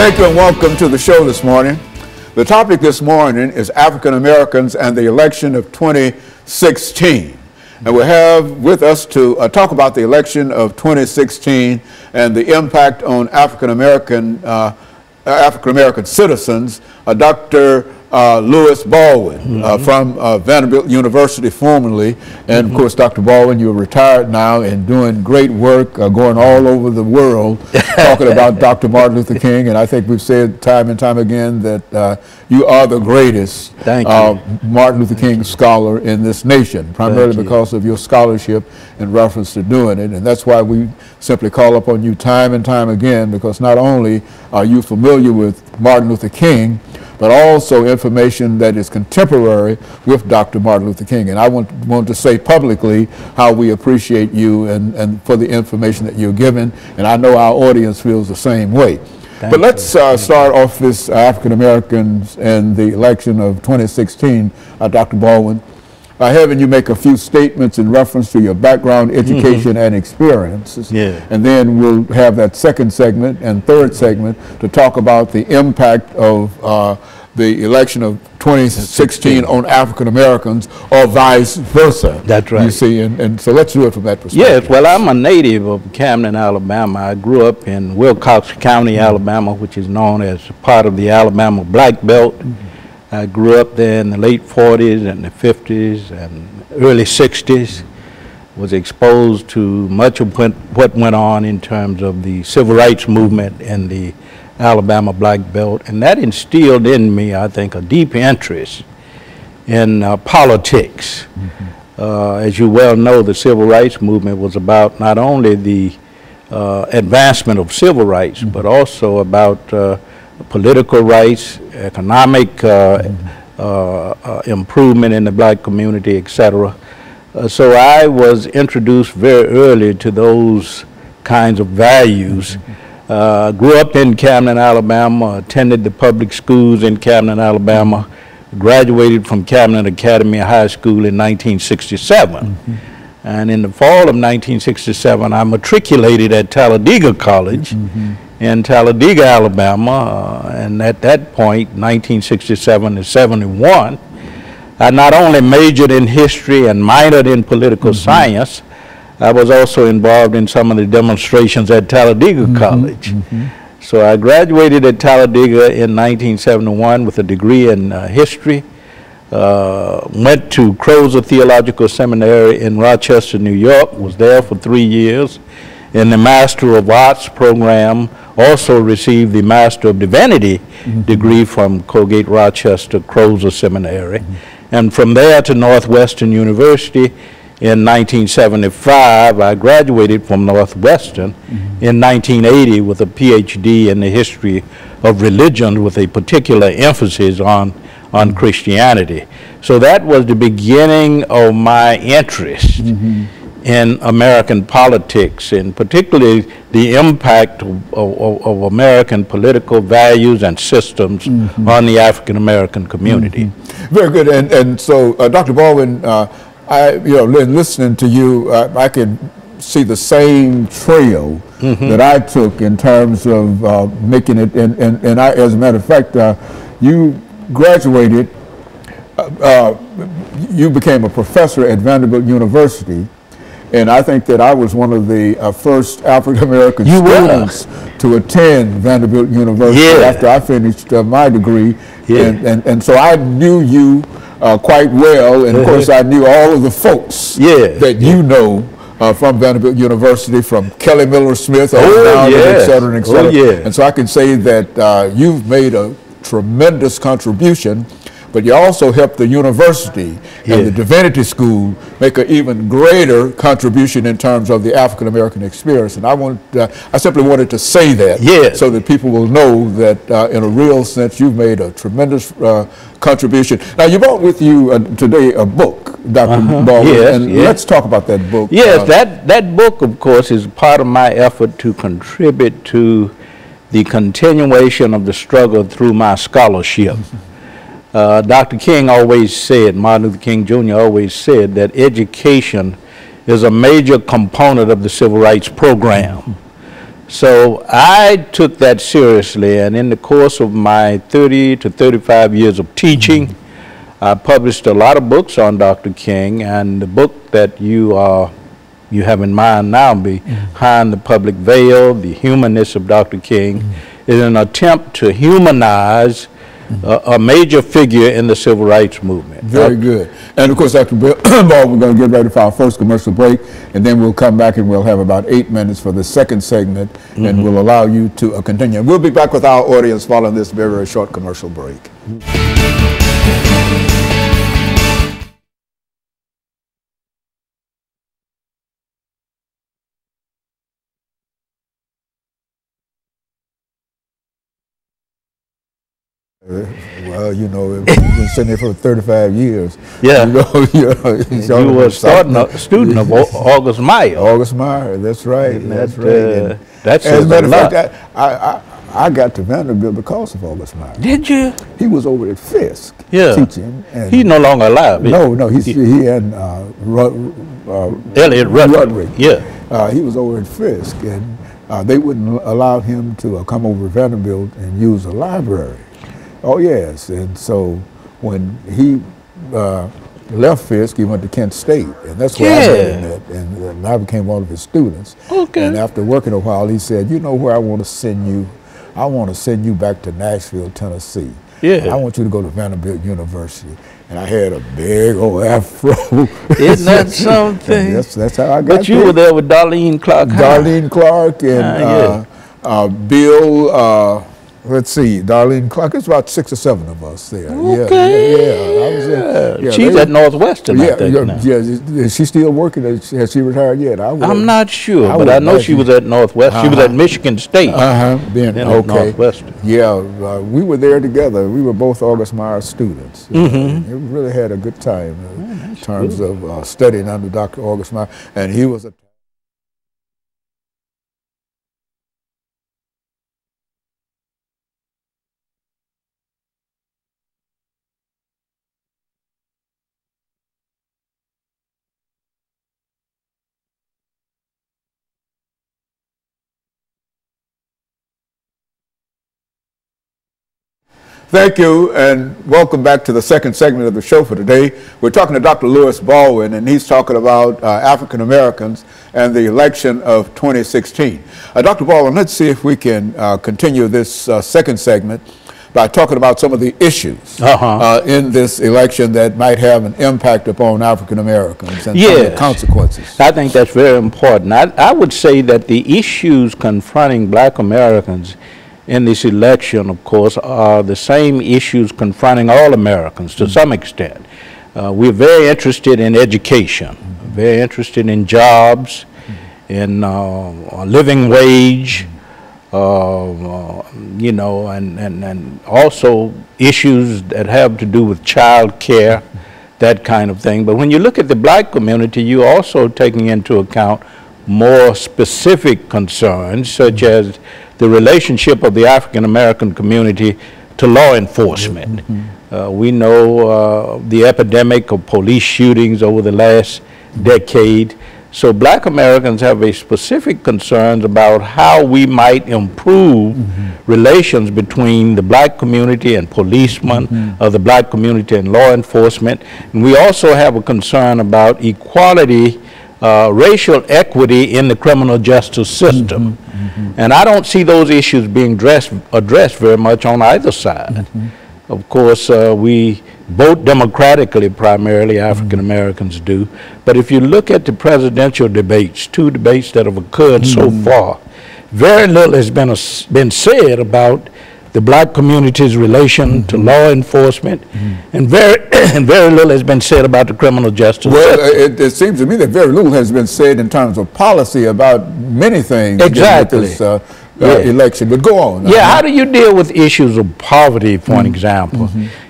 Thank you and welcome to the show this morning. The topic this morning is African Americans and the election of 2016. And we have with us to talk about the election of 2016 and the impact on African American citizens, Dr. Louis Baldwin from Vanderbilt University formerly. And of course, Dr. Baldwin, you're retired now and doing great work, going all over the world, talking about Dr. Martin Luther King. And I think we've said time and time again that you are the greatest Martin Luther King scholar in this nation, primarily because of your scholarship in reference to doing it. And that's why we simply call upon you time and time again, because not only are you familiar with Martin Luther King, but also information that is contemporary with Dr. Martin Luther King. And I want to say publicly how we appreciate you and for the information that you're giving, and I know our audience feels the same way. But let's start off this African Americans and the election of 2016, Dr. Baldwin. Having you make a few statements in reference to your background, education, and experiences. And then we'll have that second segment and third segment to talk about the impact of the election of 2016 on African Americans, or vice versa. That's right. You see, and so let's do it from that perspective. Yes, well, I'm a native of Camden, Alabama. I grew up in Wilcox County, Alabama, which is known as part of the Alabama Black Belt. I grew up there in the late 40s and the 50s and early 60s, was exposed to much of what went on in terms of the civil rights movement in the Alabama Black Belt, and that instilled in me, I think, a deep interest in politics. As you well know, the civil rights movement was about not only the advancement of civil rights, but also about political rights, economic improvement in the black community, etc. So I was introduced very early to those kinds of values. Grew up in Camden, Alabama, attended the public schools in Camden, Alabama, graduated from Camden Academy High School in 1967. And in the fall of 1967, I matriculated at Talladega College in Talladega, Alabama, and at that point, 1967 to 71, I not only majored in history and minored in political science, I was also involved in some of the demonstrations at Talladega College. So I graduated at Talladega in 1971 with a degree in history, went to Crozer Theological Seminary in Rochester, New York, was there for 3 years in the Master of Arts program, also received the Master of Divinity degree from Colgate Rochester Crozer Seminary. And from there to Northwestern University in 1975, I graduated from Northwestern in 1980 with a PhD in the history of religion with a particular emphasis on Christianity. So that was the beginning of my interest in American politics, and particularly the impact of American political values and systems on the African American community. Very good. And so, Dr. Baldwin, listening to you, I can see the same trail that I took in terms of making it. And I, as a matter of fact, you graduated, you became a professor at Vanderbilt University. And I think that I was one of the first African-American students to attend Vanderbilt University after I finished my degree. And so I knew you quite well, and of course I knew all of the folks that you know from Vanderbilt University, from Kelly Miller Smith, et cetera, et cetera. And so I can say that you've made a tremendous contribution, but you also helped the university and the Divinity School make an even greater contribution in terms of the African American experience. And I simply wanted to say that so that people will know that in a real sense you've made a tremendous contribution. Now you brought with you today a book, Dr. Baldwin, and let's talk about that book. Yes, that book, of course, is part of my effort to contribute to the continuation of the struggle through my scholarship. Dr. King always said, Martin Luther King Jr. always said, that education is a major component of the civil rights program. So I took that seriously, and in the course of my 30 to 35 years of teaching, I published a lot of books on Dr. King, and the book that you have in mind now, Behind the Public Veil, The Humanness of Dr. King, is an attempt to humanize a major figure in the civil rights movement. Very good. And of course, Dr. Baldwin, we're going to get ready for our first commercial break, and then we'll come back and we'll have about 8 minutes for the second segment, and we'll allow you to continue. We'll be back with our audience following this very, very short commercial break. Well, you know, we've been sitting here for 35 years. Yeah. You were a student of August Meyer. August Meyer, that's right. That's right. That's as a matter of fact, I got to Vanderbilt because of August Meyer. Did you? He was over at Fisk teaching. And he's no longer alive. No, he and Elliot Rudrick. Yeah. He was over at Fisk, and they wouldn't allow him to come over to Vanderbilt and use the library. Oh, yes. And so when he left Fisk, he went to Kent State. And that's where I met him at. And I became one of his students. Okay. And after working a while, he said, you know where I want to send you? I want to send you back to Nashville, Tennessee. Yeah. I want you to go to Vanderbilt University. And I had a big old afro. Isn't that something? That's how I got But you were there with Darlene Clark. Darlene Clark and Bill... let's see, Darlene Clark. It's about 6 or 7 of us there. Okay. I was there. Yeah, she's at Northwestern, I think, now. Yeah, is she still working? Has she retired yet? I'm not sure, but I know she was at Northwestern. She was at Michigan State. Then at Northwestern. Yeah, we were there together. We were both August Meyer students. We really had a good time in terms of studying under Dr. August Meyer, and he was a Thank you, and welcome back to the second segment of the show for today. We're talking to Dr. Louis Baldwin, and he's talking about African Americans and the election of 2016. Dr. Baldwin, let's see if we can continue this second segment by talking about some of the issues in this election that might have an impact upon African Americans and some of the consequences. I think that's very important. I would say that the issues confronting Black Americans in this election, of course, are the same issues confronting all Americans to some extent. We're very interested in education, very interested in jobs, in a living wage, you know, and also issues that have to do with child care, that kind of thing. But when you look at the Black community, you're also taking into account more specific concerns, such as the relationship of the African American community to law enforcement. We know the epidemic of police shootings over the last decade. So Black Americans have a specific concerns about how we might improve relations between the Black community and policemen, or the Black community and law enforcement. And we also have a concern about equality, racial equity in the criminal justice system. And I don't see those issues being addressed very much on either side. Of course, we vote democratically primarily, African Americans do. But if you look at the presidential debates, 2 debates that have occurred so far, very little has been said about the Black community's relation to law enforcement, and very little has been said about the criminal justice system. Well, it seems to me that very little has been said in terms of policy about many things. Exactly. With this election, but go on. Yeah, how do you deal with issues of poverty, for an example,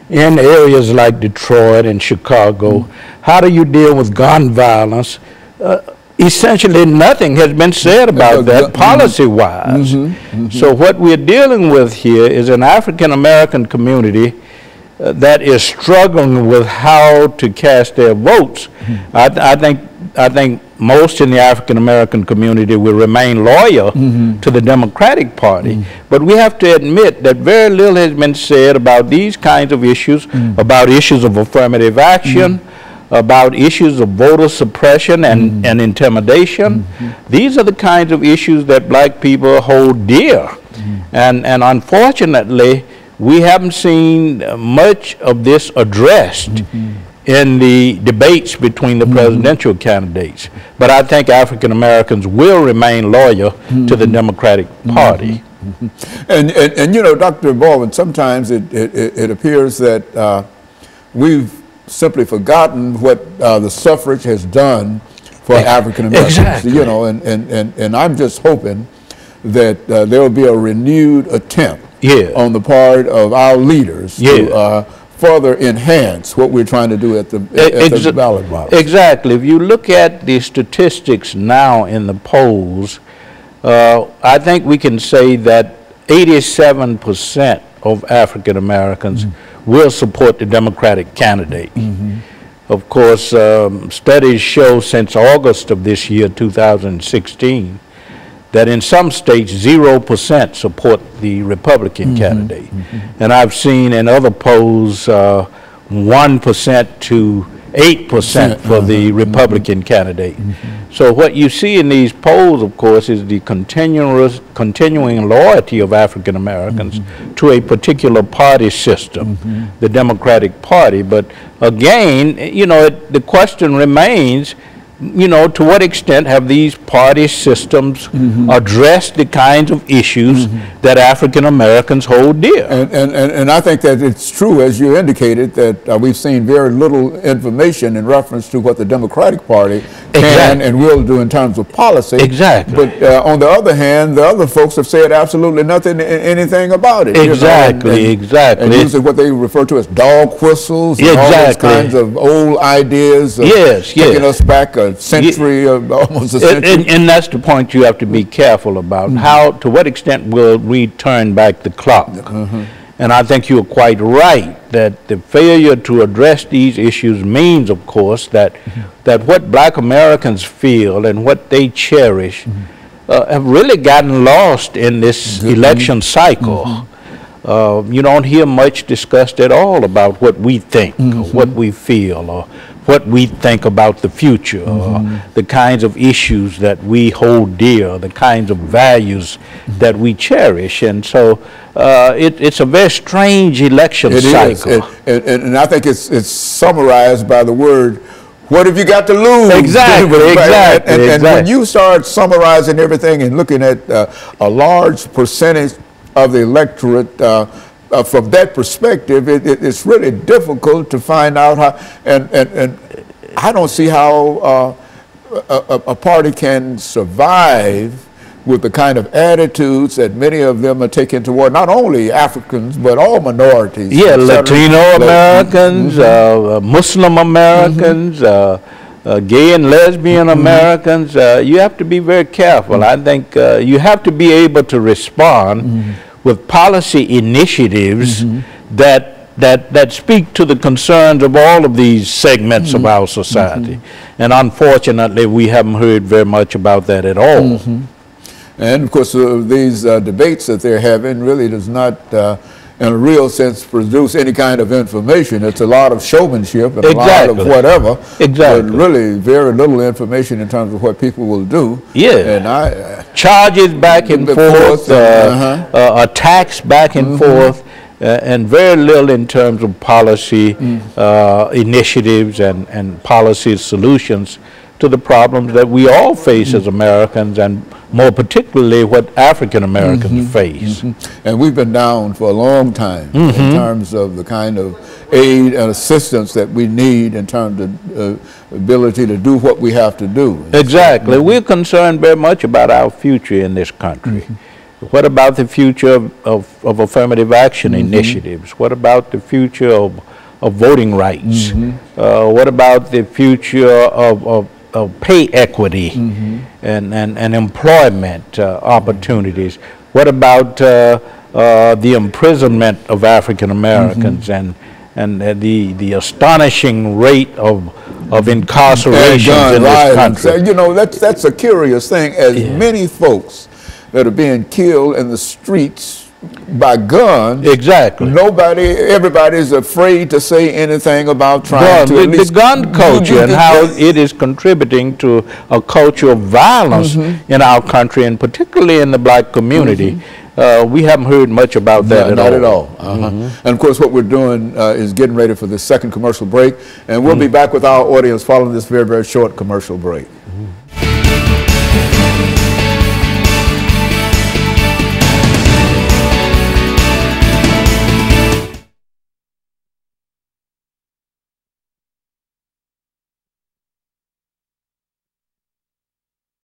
in areas like Detroit and Chicago? How do you deal with gun violence? Essentially nothing has been said about that policy-wise. So what we're dealing with here is an African-American community that is struggling with how to cast their votes. I think I think most in the African American community will remain loyal to the Democratic Party. But we have to admit that very little has been said about these kinds of issues, about issues of affirmative action, about issues of voter suppression and intimidation. These are the kinds of issues that black people hold dear. And unfortunately, we haven't seen much of this addressed in the debates between the presidential candidates. But I think African Americans will remain loyal to the Democratic Party. And you know, Dr. Baldwin, sometimes it appears that we've simply forgotten what the suffrage has done for African Americans. Exactly. You know, and I'm just hoping that there will be a renewed attempt on the part of our leaders to further enhance what we're trying to do at the ballot box. Exactly. If you look at the statistics now in the polls, I think we can say that 87% of African Americans will support the Democratic candidate. Of course, studies show since August of this year, 2016, that in some states 0% support the Republican candidate. And I've seen in other polls 1% to 8% for the Republican candidate. So what you see in these polls, of course, is the continuing loyalty of African Americans to a particular party system, the Democratic Party. But again, you know, the question remains, you know, to what extent have these party systems addressed the kinds of issues that African Americans hold dear? And I think that it's true, as you indicated, that we've seen very little information in reference to what the Democratic Party can and will do in terms of policy. Exactly. But on the other hand, the other folks have said absolutely anything about it. Exactly, you know, exactly. And using what they refer to as dog whistles and all those kinds of old ideas of taking us back a century, almost a century. And that's the point you have to be careful about. How, to what extent will we turn back the clock? And I think you're quite right that the failure to address these issues means, of course, that what black Americans feel and what they cherish have really gotten lost in this election cycle. You don't hear much discussed at all about what we think, or what we feel, or what we think about the future, or the kinds of issues that we hold dear, the kinds of values that we cherish. And so it's a very strange election cycle. And I think it's summarized by the word, what have you got to lose? Exactly, exactly. And when you start summarizing everything and looking at a large percentage of the electorate from that perspective, it's really difficult to find out how, and I don't see how a party can survive with the kind of attitudes that many of them are taking toward not only Africans, but all minorities. Yeah, Latino Americans, Muslim Americans, gay and lesbian Americans. You have to be very careful. I think you have to be able to respond with policy initiatives that speak to the concerns of all of these segments of our society. And unfortunately, we haven't heard very much about that at all. And of course, these debates that they're having really does not, in a real sense, produce any kind of information. It's a lot of showmanship and a lot of whatever. But really very little information in terms of what people will do. And charges back and forth, attacks back and forth, and very little in terms of policy initiatives and policy solutions to the problems that we all face as Americans, and more particularly what African Americans face. And we've been down for a long time in terms of the kind of aid and assistance that we need in terms of ability to do what we have to do. Exactly. We're concerned very much about our future in this country. What about the future of affirmative action initiatives? What about the future of voting rights? What about the future of pay equity and employment opportunities? What about the imprisonment of African Americans and the astonishing rate of of incarcerations in this country. You know, that's a curious thing. As many folks that are being killed in the streets by guns, exactly. Everybody's afraid to say anything about trying to the gun culture and how it is contributing to a culture of violence in our country, and particularly in the black community. We haven't heard much about that not at all. And of course, what we're doing is getting ready for the second commercial break, and we'll be back with our audience following this very, very short commercial break.